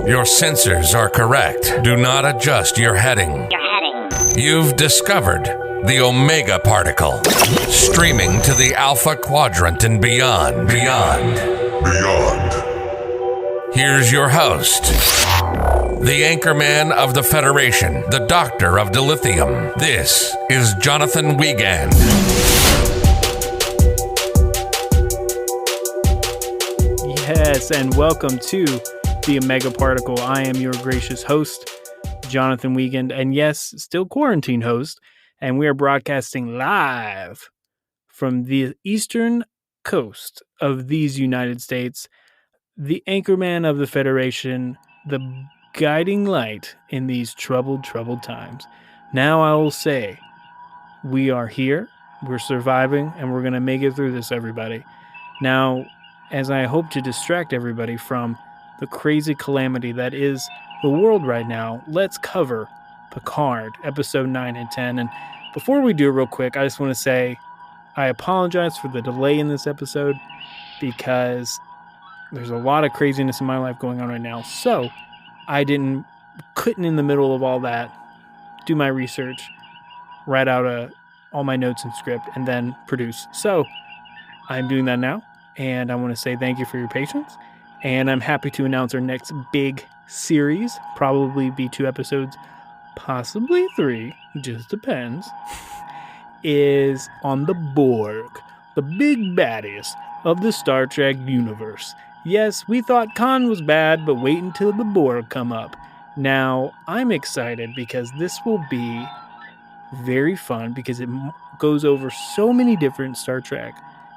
Your sensors are correct. Do not adjust your heading. You've discovered the Omega Particle. Streaming to the Alpha Quadrant and beyond. Here's your host, the Anchorman of the Federation, the Doctor of Dilithium. This is Jonathan Wiegand. Yes, and welcome to the Omega Particle. I am your gracious host, Jonathan Wiegand, and yes, still quarantine host, and we are broadcasting live from the eastern coast of these United States, the Anchorman of the Federation, the guiding light in these troubled times. Now I will say, we are here, we're surviving, and we're going to make it through this, everybody. Now, as I hope to distract everybody from the crazy calamity that is the world right now, let's cover Picard, episode 9 and 10. And before we do it real quick, I just want to say I apologize for the delay in this episode because there's a lot of craziness in my life going on right now. So I couldn't in the middle of all that do my research, write out all my notes and script, and then produce. So I'm doing that now. And I want to say thank you for your patience. And I'm happy to announce our next big series, probably be 2 episodes, possibly 3, just depends, is on the Borg, the big baddies of the Star Trek universe. Yes, we thought Khan was bad, but wait until the Borg come up. Now, I'm excited because this will be very fun because it goes over so many different Star Trek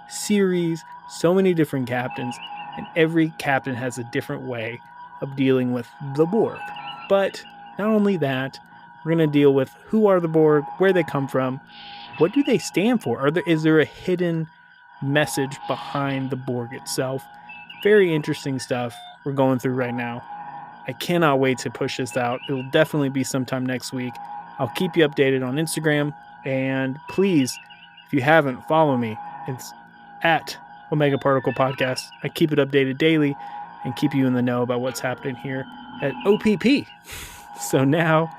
series, so many different captains, and every captain has a different way of dealing with the Borg. But not only that, we're going to deal with who are the Borg, where they come from, what do they stand for? Is there a hidden message behind the Borg itself? Very interesting stuff we're going through right now. I cannot wait to push this out. It will definitely be sometime next week. I'll keep you updated on Instagram, and please, if you haven't, follow me. It's at Omega Particle Podcast. I keep it updated daily and keep you in the know about what's happening here at OPP. So now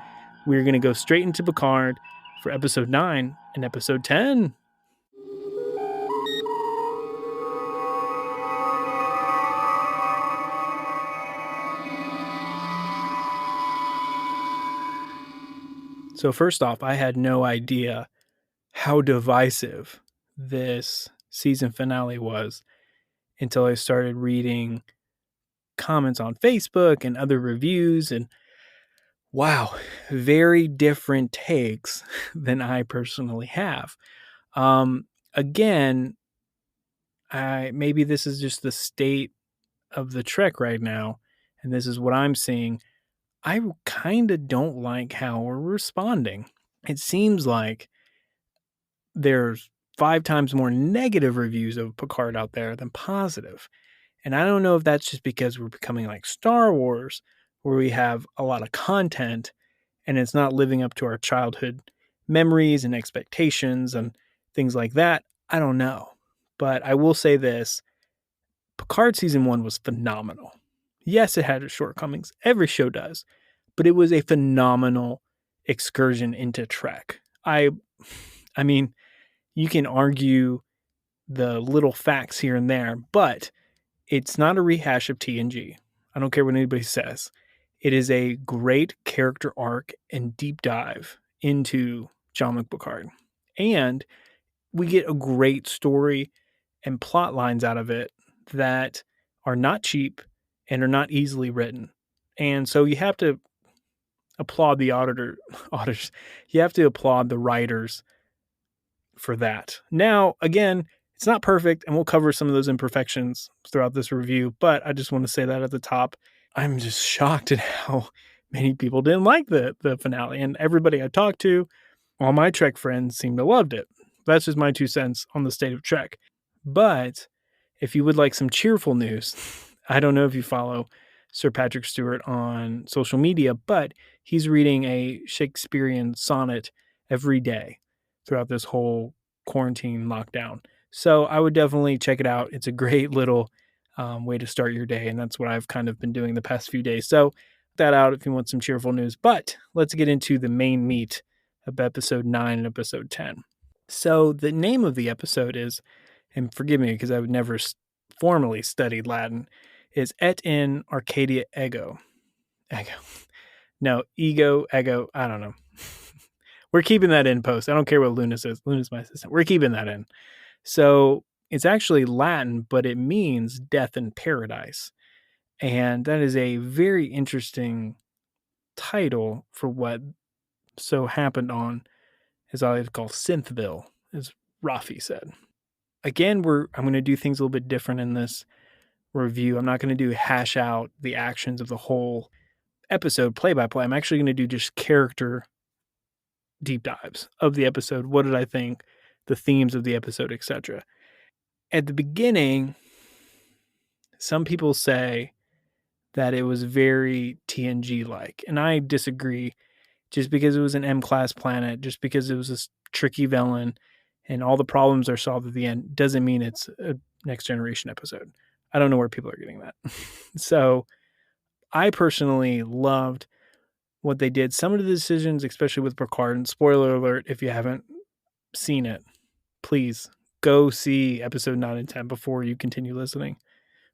we're going to go straight into Picard for episode 9 and episode 10. So first off, I had no idea how divisive this season finale was until I started reading comments on Facebook and other reviews, and wow, very different takes than I personally have. Again, maybe this is just the state of the Trek right now, and this is what I'm seeing. I kind of don't like how we're responding. It seems like there's 5 times more negative reviews of Picard out there than positive. And I don't know if that's just because we're becoming like Star Wars, where we have a lot of content and it's not living up to our childhood memories and expectations and things like that. I don't know. But I will say this, Picard season 1 was phenomenal. Yes, it had its shortcomings. Every show does. But it was a phenomenal excursion into Trek. I mean, you can argue the little facts here and there, but it's not a rehash of TNG. I don't care what anybody says. It is a great character arc and deep dive into Jean-Luc Picard. And we get a great story and plot lines out of it that are not cheap and are not easily written. And so you have to applaud the auditors. You have to applaud the writers for that. Now, again, it's not perfect, and we'll cover some of those imperfections throughout this review, but I just want to say that at the top. I'm just shocked at how many people didn't like the finale, and everybody I talked to, all my Trek friends seemed to loved it. That's just my 2 cents on the state of Trek. But if you would like some cheerful news, I don't know if you follow Sir Patrick Stewart on social media, but he's reading a Shakespearean sonnet every day throughout this whole quarantine lockdown. So I would definitely check it out. It's a great little way to start your day. And that's what I've kind of been doing the past few days. So that out if you want some cheerful news. But let's get into the main meat of episode 9 and episode 10. So the name of the episode is, and forgive me because I would never formally studied Latin, is Et in Arcadia Ego. No, ego, ego, I don't know. We're keeping that in post. I don't care what Luna says. Luna's my assistant. We're keeping that in. So it's actually Latin, but it means death in paradise. And that is a very interesting title for what so happened on, as I like to call Synthville, as Rafi said. Again, I'm going to do things a little bit different in this review. I'm not going to hash out the actions of the whole episode play by play. I'm actually going to do just character deep dives of the episode. What did I think? The themes of the episode, etc. At the beginning, some people say that it was very TNG-like, and I disagree. Just because it was an M-class planet, just because it was this tricky villain, and all the problems are solved at the end, doesn't mean it's a Next Generation episode. I don't know where people are getting that. So I personally loved what they did. Some of the decisions, especially with Picard, and spoiler alert, if you haven't seen it, please go see episode 9 and 10 before you continue listening.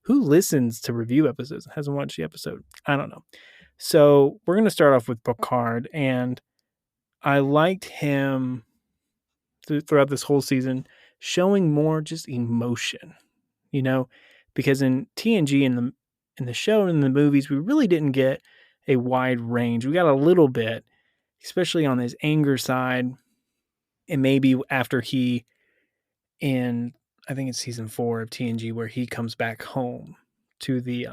Who listens to review episodes and hasn't watched the episode? I don't know. So we're going to start off with Picard, and I liked him throughout this whole season showing more just emotion, because in TNG, in the show and in the movies, we really didn't get a wide range. We got a little bit, especially on his anger side, and maybe after I think it's season 4 of TNG, where he comes back home to the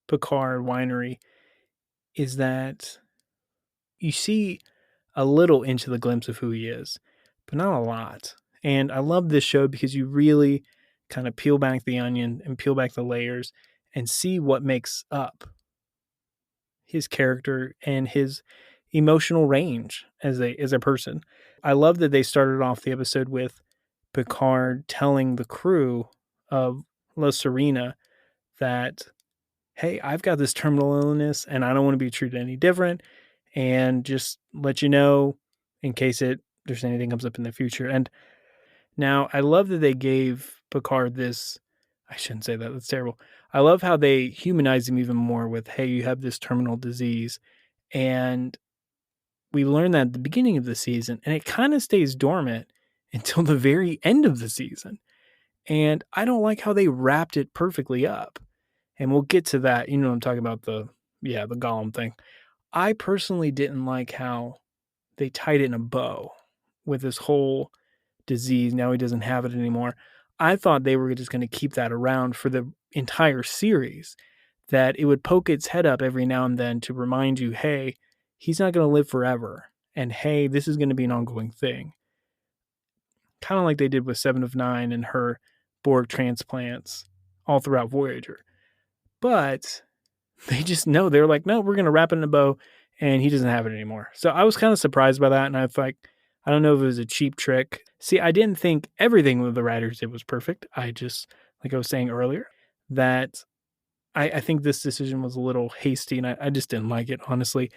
Picard winery, is that you see a little into the glimpse of who he is, but not a lot. And I love this show because you really kind of peel back the onion and peel back the layers and see what makes up his character and his emotional range as a person. I love that they started off the episode with Picard telling the crew of La Serena that, hey, I've got this terminal illness and I don't want to be treated any different, and just let you know in case there's anything comes up in the future. And now I love that they gave Picard this, I shouldn't say that, that's terrible. I love how they humanize him even more with, hey, you have this terminal disease. And we learned that at the beginning of the season, and it kind of stays dormant until the very end of the season. And I don't like how they wrapped it perfectly up. And we'll get to that. I'm talking about the Gollum thing. I personally didn't like how they tied it in a bow with this whole disease. Now he doesn't have it anymore. I thought they were just going to keep that around for the entire series, that it would poke its head up every now and then to remind you, hey, he's not going to live forever. And hey, this is going to be an ongoing thing. Kind of like they did with 7 of 9 and her Borg transplants all throughout Voyager. But they just know, they're like, no, we're going to wrap it in a bow, and he doesn't have it anymore. So I was kind of surprised by that, and I don't know if it was a cheap trick. See, I didn't think everything with the writers did was perfect. I just, like I was saying earlier, that I think this decision was a little hasty, and I just didn't like it, honestly.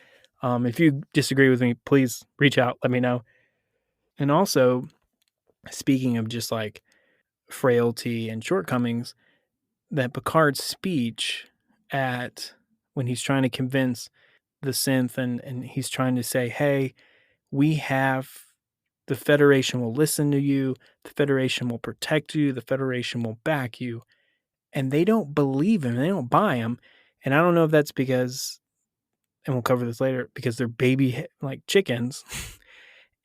If you disagree with me, please reach out, let me know. And also, speaking of just like frailty and shortcomings, that Picard's speech when he's trying to convince the synth and he's trying to say, hey, the Federation will listen to you, the Federation will protect you, the Federation will back you. And they don't believe him, they don't buy him. And I don't know if that's because, and we'll cover this later, because they're baby like chickens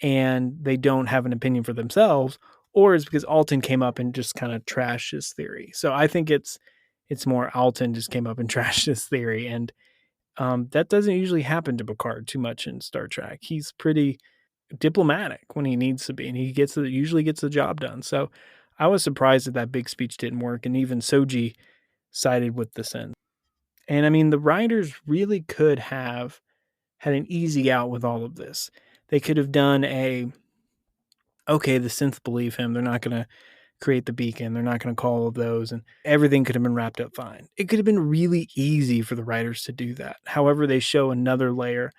and they don't have an opinion for themselves, or it's because Alton came up and just kind of trashed his theory. So I think it's more Alton just came up and trashed his theory. And that doesn't usually happen to Picard too much in Star Trek. He's pretty diplomatic when he needs to be, and he usually gets the job done. So I was surprised that big speech didn't work, and even Soji sided with the synth. And I mean, the writers really could have had an easy out with all of this. They could have done okay, the synth believe him. They're not going to create the beacon. They're not going to call all of those, and everything could have been wrapped up fine. It could have been really easy for the writers to do that. However, they show another layer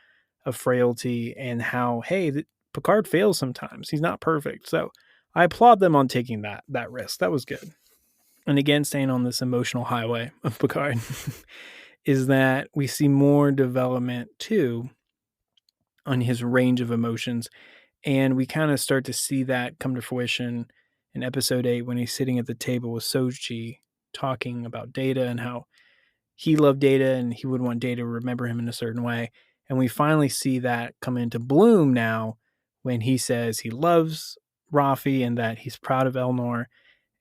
of frailty and how, hey, Picard fails sometimes. He's not perfect. So I applaud them on taking that risk. That was good. And again, staying on this emotional highway of Picard, is that we see more development too on his range of emotions. And we kind of start to see that come to fruition in episode 8 when he's sitting at the table with Soji talking about Data and how he loved Data and he would want Data to remember him in a certain way. And we finally see that come into bloom now when he says he loves Rafi and that he's proud of Elnor.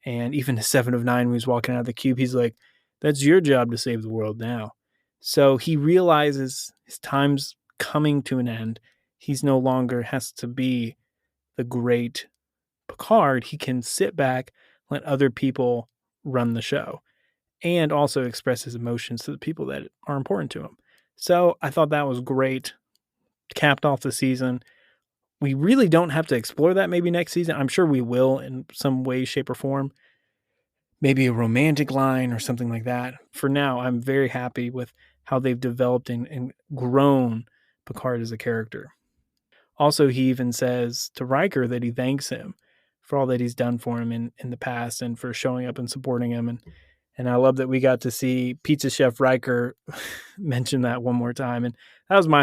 And even to 7 of 9, when he's walking out of the cube, he's like, that's your job to save the world now. So he realizes his time's coming to an end. He's no longer has to be the great Picard. He can sit back, let other people run the show, and also express his emotions to the people that are important to him. So I thought that was great. Capped off the season. We really don't have to explore that maybe next season. I'm sure we will in some way, shape, or form. Maybe a romantic line or something like that. For now, I'm very happy with how they've developed and grown Picard as a character. Also, he even says to Riker that he thanks him for all that he's done for him in the past and for showing up and supporting him. And I love that we got to see Pizza Chef Riker mention that one more time. And that was my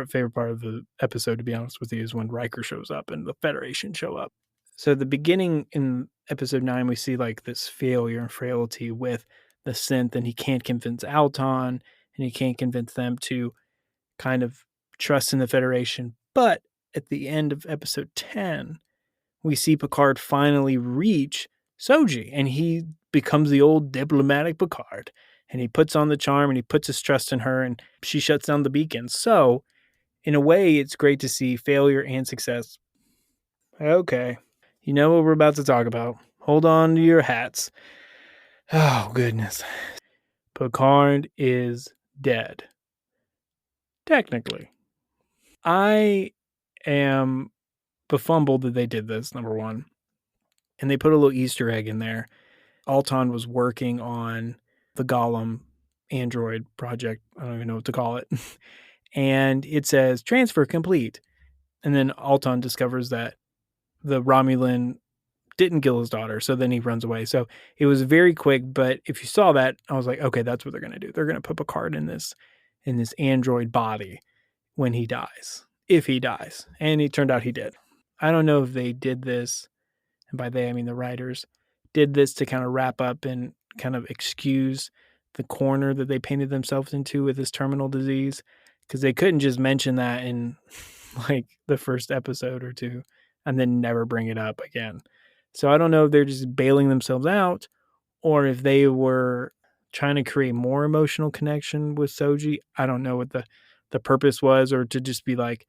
favorite part of the episode, to be honest with you, is when Riker shows up and the Federation show up. So the beginning in episode 9, we see like this failure and frailty with the synth, and he can't convince Alton, and he can't convince them to kind of trust in the Federation. But at the end of episode 10, we see Picard finally reach Soji, and he becomes the old diplomatic Picard, and he puts on the charm and he puts his trust in her, and she shuts down the beacon. So in a way, it's great to see failure and success. Okay, you know what we're about to talk about. Hold on to your hats. Oh, goodness. Picard is dead. Technically. I am befumbled that they did this, number one. And they put a little Easter egg in there. Alton was working on the Golem android project. I don't even know what to call it. And it says transfer complete. And then Alton discovers that the Romulan didn't kill his daughter. So then he runs away. So it was very quick. But if you saw that, I was like, okay, that's what they're going to do. They're going to put Picard in this android body when he dies, if he dies. And it turned out he did. I don't know if they did this, and by they, I mean the writers, did this to kind of wrap up and kind of excuse the corner that they painted themselves into with this terminal disease, because they couldn't just mention that in like the first episode or two and then never bring it up again. So I don't know if they're just bailing themselves out or if they were trying to create more emotional connection with Soji. I don't know what the purpose was, or to just be like,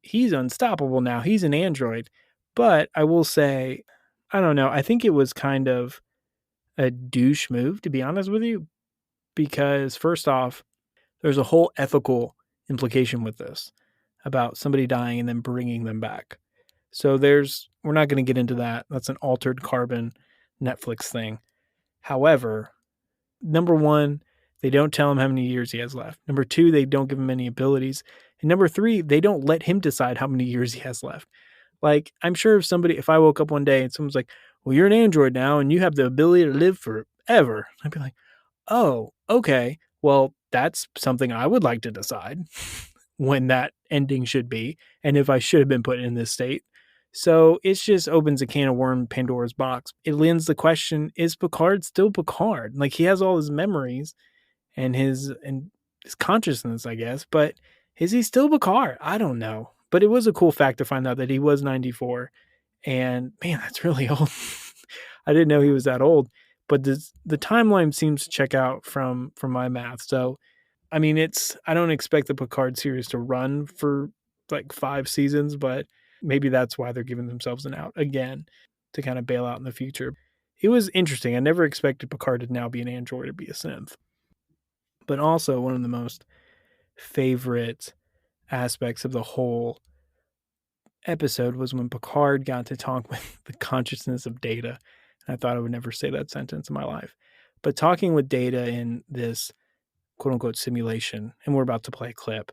he's unstoppable now. He's an android. But I will say, I don't know. I think it was kind of a douche move, to be honest with you, because first off, there's a whole ethical implication with this about somebody dying and then bringing them back. So we're not going to get into that. That's an Altered Carbon Netflix thing. However, number one, they don't tell him how many years he has left. Number two, they don't give him any abilities. And number three, they don't let him decide how many years he has left. Like, I'm sure if I woke up one day and someone's like, well, you're an android now and you have the ability to live forever, I'd be like, oh, okay. Well, that's something I would like to decide when that ending should be, and if I should have been put in this state. So it just opens a can of worms, Pandora's box. It lends the question, is Picard still Picard? Like, he has all his memories and his consciousness, I guess, but is he still Picard? I don't know. But it was a cool fact to find out that he was 94. And man, that's really old. I didn't know he was that old. But the timeline seems to check out from my math. So, I mean, I don't expect the Picard series to run for like 5 seasons, but maybe that's why they're giving themselves an out again to kind of bail out in the future. It was interesting. I never expected Picard to now be an android or be a synth. But also, one of the most favorite aspects of the whole episode was when Picard got to talk with the consciousness of Data. I thought I would never say that sentence in my life. But talking with Data in this quote unquote simulation, and we're about to play a clip,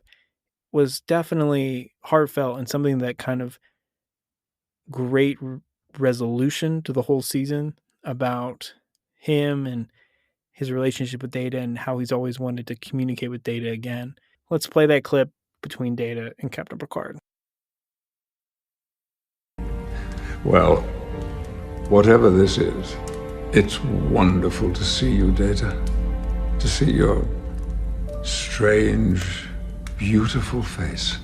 was definitely heartfelt and something that kind of great resolution to the whole season about him and his relationship with Data and how he's always wanted to communicate with Data again. Let's play that clip between Data and Captain Picard. Well, whatever this is, it's wonderful to see you, Data. To see your strange, beautiful face.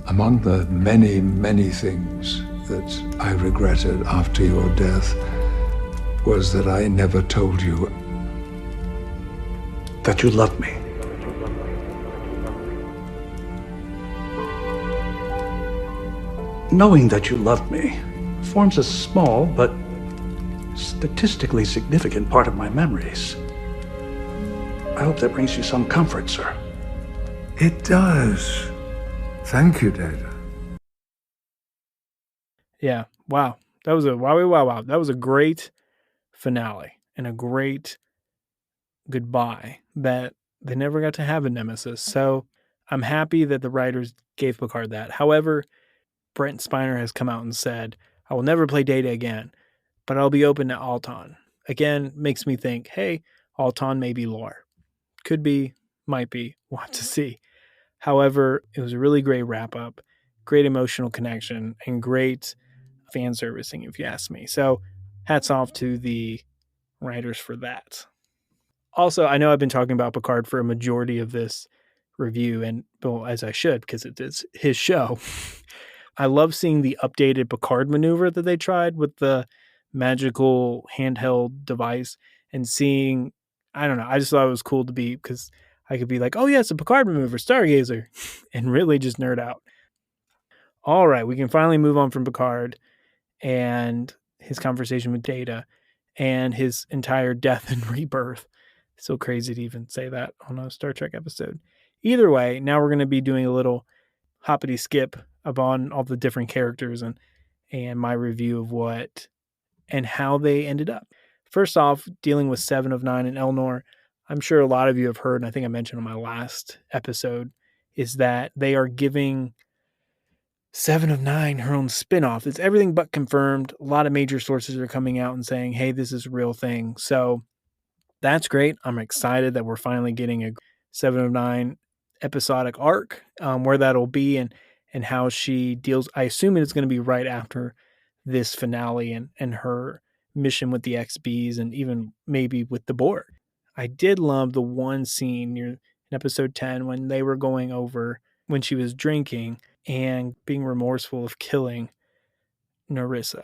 Among the many, many things that I regretted after your death was that I never told you that you loved me. Knowing that you loved me forms a small but statistically significant part of my memories. I hope that brings you some comfort, sir. It does. Thank you, Data. Yeah, wow. That was a wow. That was a great finale and a great goodbye that they never got to have a nemesis. So I'm happy that the writers gave Picard that. However, Brent Spiner has come out and said, I will never play Data again, but I'll be open to Alton. Again, makes me think, hey, Alton may be lore. Could be, might be, we'll have to see. However, it was a really great wrap-up, great emotional connection, and great fan servicing, if you ask me. So hats off to the writers for that. Also, I know I've been talking about Picard for a majority of this review, and well, as I should, because it's his show. I love seeing the updated Picard maneuver that they tried with the magical handheld device and seeing, I don't know, I just thought it was cool to be, because I could be like, oh yeah, it's a Picard maneuver, Stargazer, and really just nerd out. All right, we can finally move on from Picard and his conversation with Data and his entire death and rebirth. So crazy to even say that on a Star Trek episode. Either way, now we're going to be doing a little hoppity skip upon all the different characters and my review of what and how they ended up. First off, dealing with 7 of 9 and Elnor, I'm sure a lot of you have heard, and I think I mentioned on my last episode, is that they are giving 7 of 9 her own spinoff. It's everything but confirmed. A lot of major sources are coming out and saying, hey, this is a real thing. So that's great. I'm excited that we're finally getting a 7 of 9 episodic arc, where that'll be and how she deals. I assume it's going to be right after this finale and her mission with the XBs and even maybe with the Borg. I did love the one scene near in episode 10 when they were going over when she was drinking and being remorseful of killing Narissa.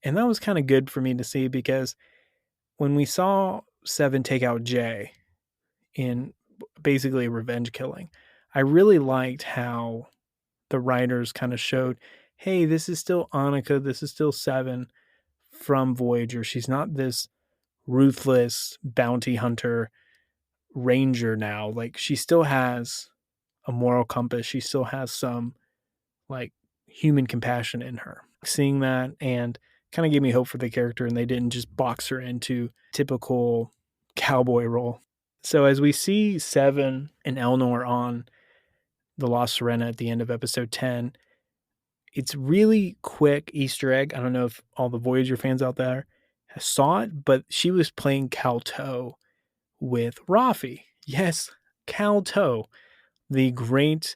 And that was kind of good for me to see, because when we saw 7 take out Jay in basically a revenge killing, I really liked how the writers kind of showed, hey, this is still Annika, this is still 7 from Voyager. She's not this ruthless bounty hunter ranger now. Like, she still has a moral compass. She still has some like human compassion in her. Seeing that and kind of gave me hope for the character, and they didn't just box her into typical cowboy role. So as we see 7 and Elnor on the La Sirena at the end of episode 10, it's really quick Easter egg. I don't know if all the Voyager fans out there saw it, but she was playing Calto with Rafi. Yes, Calto, the great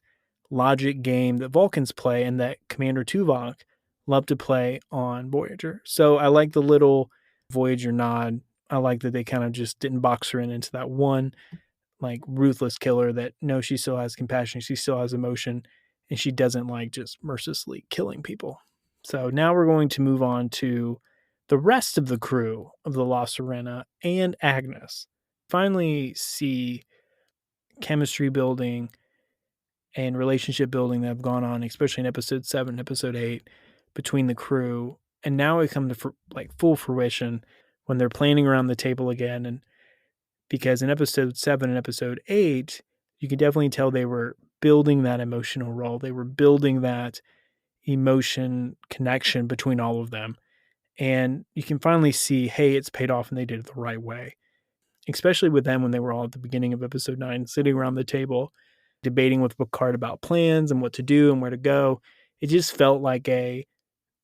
logic game that Vulcans play and that Commander Tuvok loved to play on Voyager. So I like the little Voyager nod. I like that they kind of just didn't box her into that one like ruthless killer, that no, she still has compassion, she still has emotion, and she doesn't like just mercilessly killing people. So now we're going to move on to the rest of the crew of the La Sirena and Agnes. Finally see chemistry building and relationship building that have gone on, especially in episode 7, episode 8, between the crew. And now it comes to like full fruition when they're planning around the table again. And because in episode 7 and episode 8, you could definitely tell they were building that emotional role. They were building that emotion connection between all of them. And you can finally see, hey, it's paid off and they did it the right way. Especially with them when they were all at the beginning of episode 9, sitting around the table, debating with Picard about plans and what to do and where to go. It just felt like I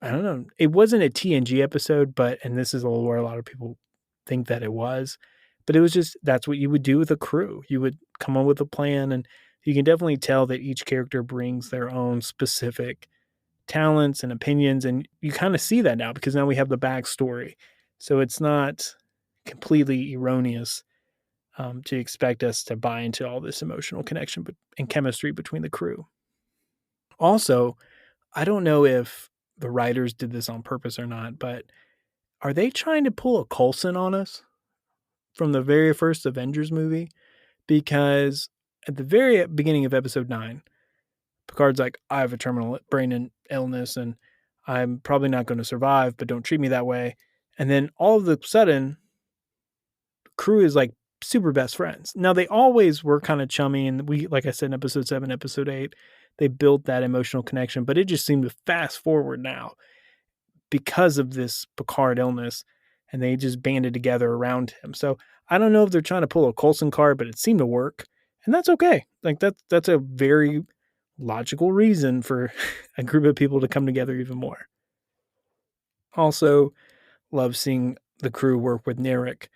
don't know, it wasn't a TNG episode, and this is where a lot of people think that it was, but it was just, that's what you would do with a crew. You would come up with a plan, and you can definitely tell that each character brings their own specific talents and opinions, and you kind of see that now because now we have the backstory. So it's not completely erroneous to expect us to buy into all this emotional connection and chemistry between the crew. Also, I don't know if the writers did this on purpose or not, but are they trying to pull a Coulson on us from the very first Avengers movie? Because at the very beginning of episode 9, Picard's like, I have a terminal brain illness and I'm probably not going to survive, but don't treat me that way. And then all of a sudden, the crew is like super best friends. Now, they always were kind of chummy, and we, like I said, in episode 7, episode 8, they built that emotional connection, but it just seemed to fast forward now because of this Picard illness, and they just banded together around him. So I don't know if they're trying to pull a Coulson card, but it seemed to work, and that's okay. Like that's a very logical reason for a group of people to come together even more. Also, love seeing the crew work with Narek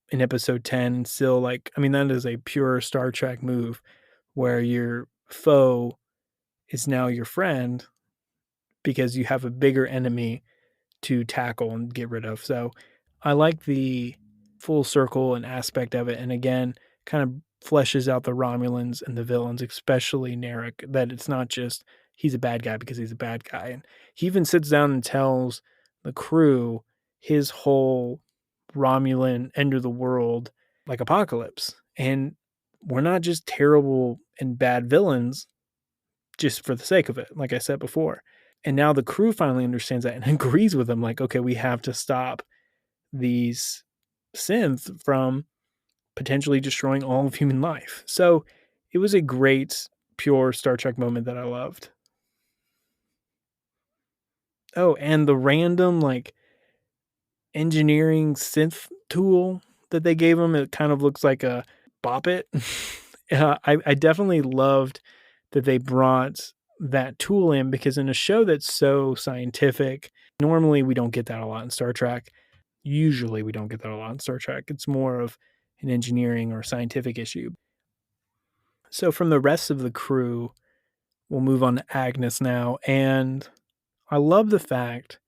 in episode 10. Still, that is a pure Star Trek move where your foe is now your friend because you have a bigger enemy to tackle and get rid of. So I like the full circle and aspect of it. And again, kind of fleshes out the Romulans and the villains, especially Narek, that it's not just he's a bad guy because he's a bad guy. And he even sits down and tells the crew his whole Romulan end of the world like apocalypse. And we're not just terrible and bad villains just for the sake of it, like I said before. And now the crew finally understands that and agrees with him, like, okay, we have to stop these synths from potentially destroying all of human life. So it was a great, pure Star Trek moment that I loved. Oh, and the random, engineering synth tool that they gave him, it kind of looks like a Bop It. I definitely loved that they brought that tool in, because in a show that's so scientific, normally we don't get that a lot in Star Trek. Usually we don't get that a lot in Star Trek. It's more of an engineering or scientific issue. So from the rest of the crew, we'll move on to Agnes now. And I love the fact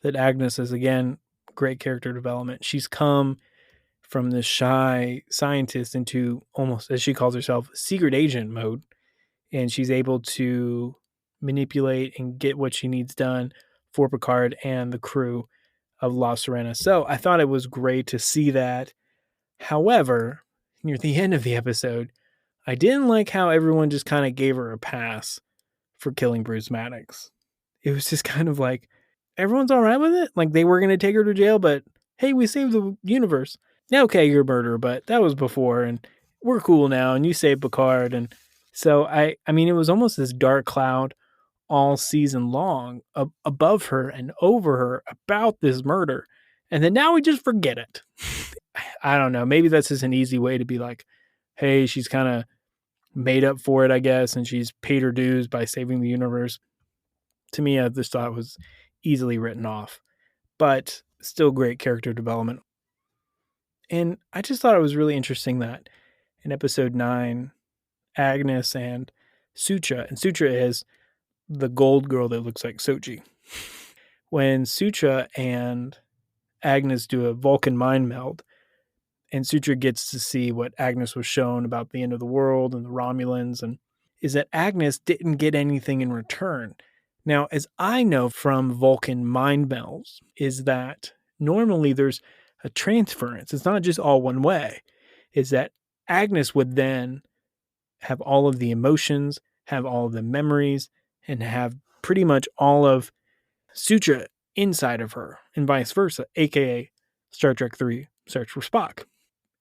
that Agnes is, again, great character development. She's come from this shy scientist into almost, as she calls herself, secret agent mode. And she's able to manipulate and get what she needs done for Picard and the crew of La Sirena. So I thought it was great to see that. However, near the end of the episode, I didn't like how everyone just kind of gave her a pass for killing Bruce Maddox. It was just kind of like, everyone's all right with it? Like, they were going to take her to jail, but hey, we saved the universe. Yeah, okay, you're a murderer, but that was before, and we're cool now, and you saved Picard. And so, I mean, it was almost this dark cloud all season long above her and over her about this murder. And then now we just forget it. I don't know. Maybe that's just an easy way to be like, hey, she's kind of made up for it, I guess, and she's paid her dues by saving the universe. To me, I just thought it was easily written off, but still great character development. And I just thought it was really interesting that in episode 9, Agnes and Sutra is the gold girl that looks like Soji. When Sutra and Agnes do a Vulcan mind meld, and Sutra gets to see what Agnes was shown about the end of the world and the Romulans, and is that Agnes didn't get anything in return. Now, as I know from Vulcan mind melds, is that normally there's a transference. It's not just all one way. Is that Agnes would then have all of the emotions, have all of the memories, and have pretty much all of Sutra inside of her, and vice versa, aka Star Trek 3, Search for Spock.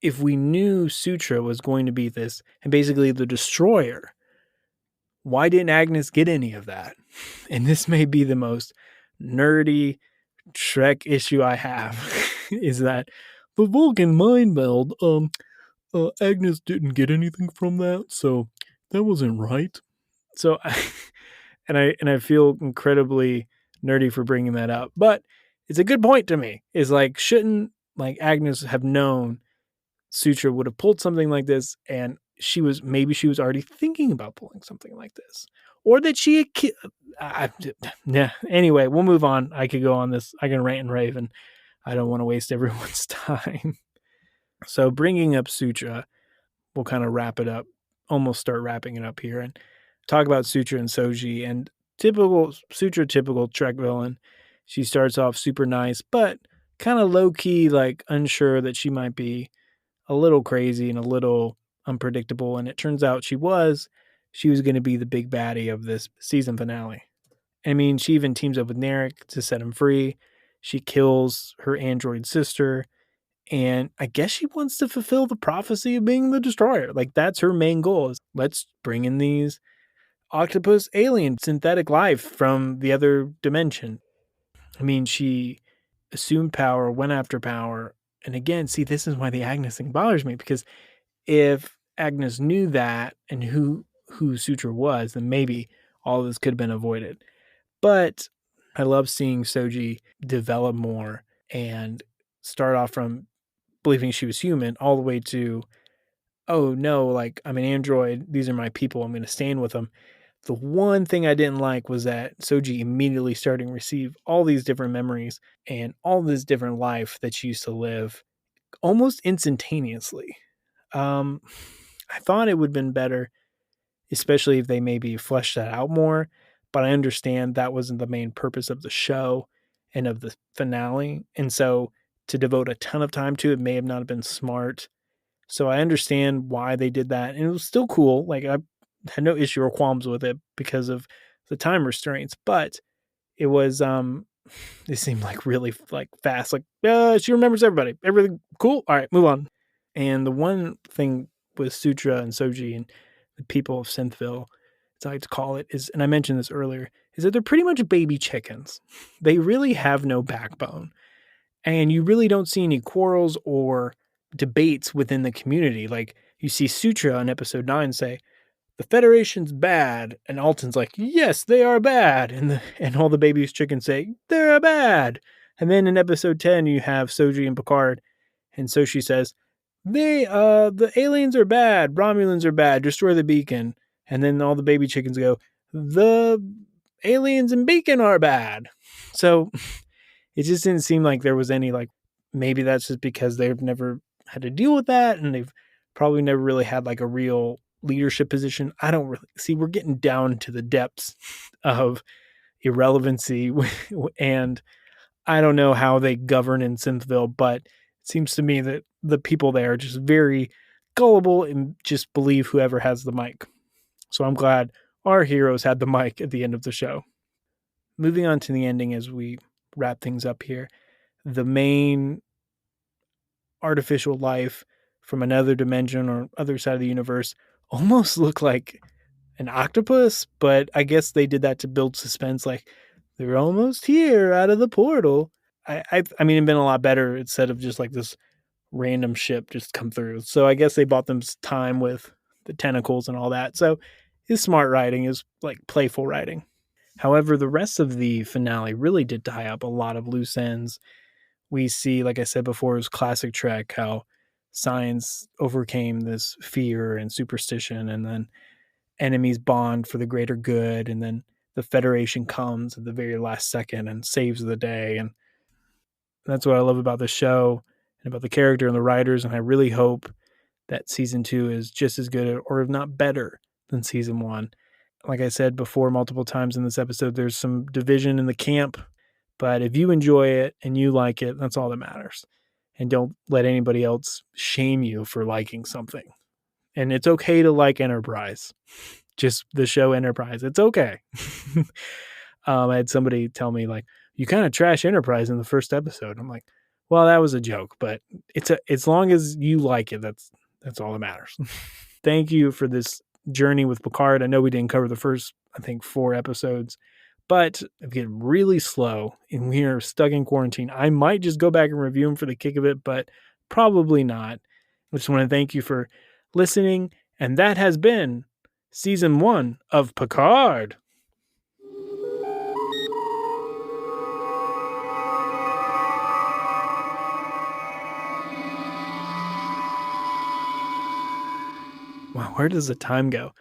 If we knew Sutra was going to be this, and basically the destroyer, why didn't Agnes get any of that? And this may be the most nerdy, Shrek issue I have is that the Vulcan mind meld, Agnes didn't get anything from that, so that wasn't right. So, I feel incredibly nerdy for bringing that up, but it's a good point to me. Is like, shouldn't like Agnes have known Sutra would have pulled something like this, and she was already thinking about pulling something like this, or that she yeah. Anyway, we'll move on. I could go on this. I can rant and rave, and I don't want to waste everyone's time. So bringing up Sutra, we'll kind of wrap it up, almost start wrapping it up here, and talk about Sutra and Soji. And typical Trek villain. She starts off super nice, but kind of low key, like unsure that she might be a little crazy and a little unpredictable. And it turns out she was going to be the big baddie of this season finale. I mean, she even teams up with Narek to set him free. She kills her android sister. And I guess she wants to fulfill the prophecy of being the destroyer. Like, that's her main goal, is let's bring in these octopus alien synthetic life from the other dimension. I mean, she assumed power, went after power. And again, see, this is why the Agnes thing bothers me, because if Agnes knew that and who Sutra was, then maybe all of this could have been avoided. But I love seeing Soji develop more and start off from believing she was human all the way to, oh no, like, I'm an android. These are my people. I'm going to stand with them. The one thing I didn't like was that Soji immediately starting to receive all these different memories and all this different life that she used to live almost instantaneously. I thought it would have been better, especially if they maybe fleshed that out more, but I understand that wasn't the main purpose of the show and of the finale. And so to devote a ton of time to it may have not been smart. So I understand why they did that. And it was still cool. Like, I had no issue or qualms with it because of the time restraints, but it was, it seemed like really like fast, like, she remembers everybody, everything cool. All right, move on. And the one thing with Sutra and Soji and the people of Synthville, as I like to call it, is, and I mentioned this earlier, is that they're pretty much baby chickens. They really have no backbone. And you really don't see any quarrels or debates within the community. Like, you see Sutra on episode 9 say, the Federation's bad. And Alton's like, yes, they are bad. And all the baby chickens say, they're bad. And then in episode 10, you have Soji and Picard. And so she says, the aliens are bad. Romulans are bad. Destroy the beacon. And then all the baby chickens go, the aliens and beacon are bad. So it just didn't seem like there was any, like, maybe that's just because they've never had to deal with that. And they've probably never really had like a real leadership position. I don't really see, we're getting down to the depths of irrelevancy. And I don't know how they govern in Synthville, but it seems to me that the people there are just very gullible and just believe whoever has the mic. So I'm glad our heroes had the mic at the end of the show. Moving on to the ending as we wrap things up here. The main artificial life from another dimension or other side of the universe almost looked like an octopus, but I guess they did that to build suspense, like they're almost here out of the portal. I mean, it'd been a lot better instead of just like this random ship just come through. So I guess they bought them time with the tentacles and all that. So his smart writing is like playful writing. However, the rest of the finale really did tie up a lot of loose ends. We see, like I said before, it was classic Trek, how science overcame this fear and superstition, and then enemies bond for the greater good, and then the Federation comes at the very last second and saves the day. And that's what I love about the show and about the character and the writers, and I really hope that season 2 is just as good, or if not better, than season 1. Like I said before multiple times in this episode, there's some division in the camp, but if you enjoy it and you like it, that's all that matters. And don't let anybody else shame you for liking something. And it's okay to like Enterprise. Just the show Enterprise. It's okay. I had somebody tell me, like, you kind of trash Enterprise in the first episode. I'm like, well, that was a joke, but as long as you like it, that's all that matters. Thank you for this journey with Picard. I know we didn't cover the first, I think, 4 episodes, But if we get really slow and we are stuck in quarantine, I might just go back and review them for the kick of it, but probably not. I just want to thank you for listening. And that has been season 1 of Picard. Wow, where does the time go?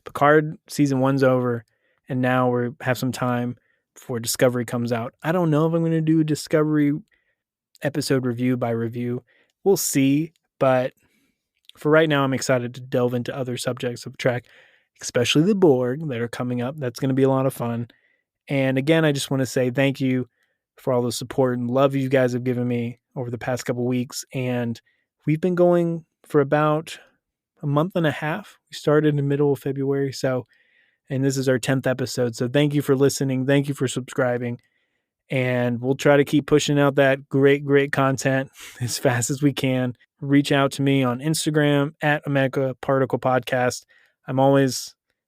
Picard season 1's over, and now we have some time before Discovery comes out. I don't know if I'm going to do a Discovery episode review by review. We'll see, but for right now, I'm excited to delve into other subjects of Trek, especially the Borg that are coming up. That's going to be a lot of fun. And again, I just want to say thank you for all the support and love you guys have given me over the past couple weeks. And we've been going for about a month and a half. We started in the middle of February. And this is our 10th episode. So thank you for listening. Thank you for subscribing. And we'll try to keep pushing out that great content as fast as we can. Reach out to me on Instagram at Omega Particle Podcast. I'm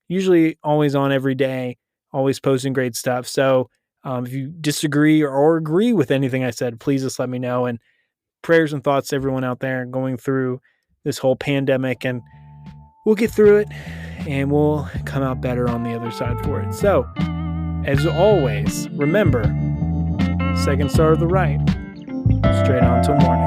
usually always on every day, always posting great stuff. So if you disagree or agree with anything I said, please just let me know. And prayers and thoughts to everyone out there going through this whole pandemic, and we'll get through it and we'll come out better on the other side for it. So, as always, remember, second star to the right, straight on till morning.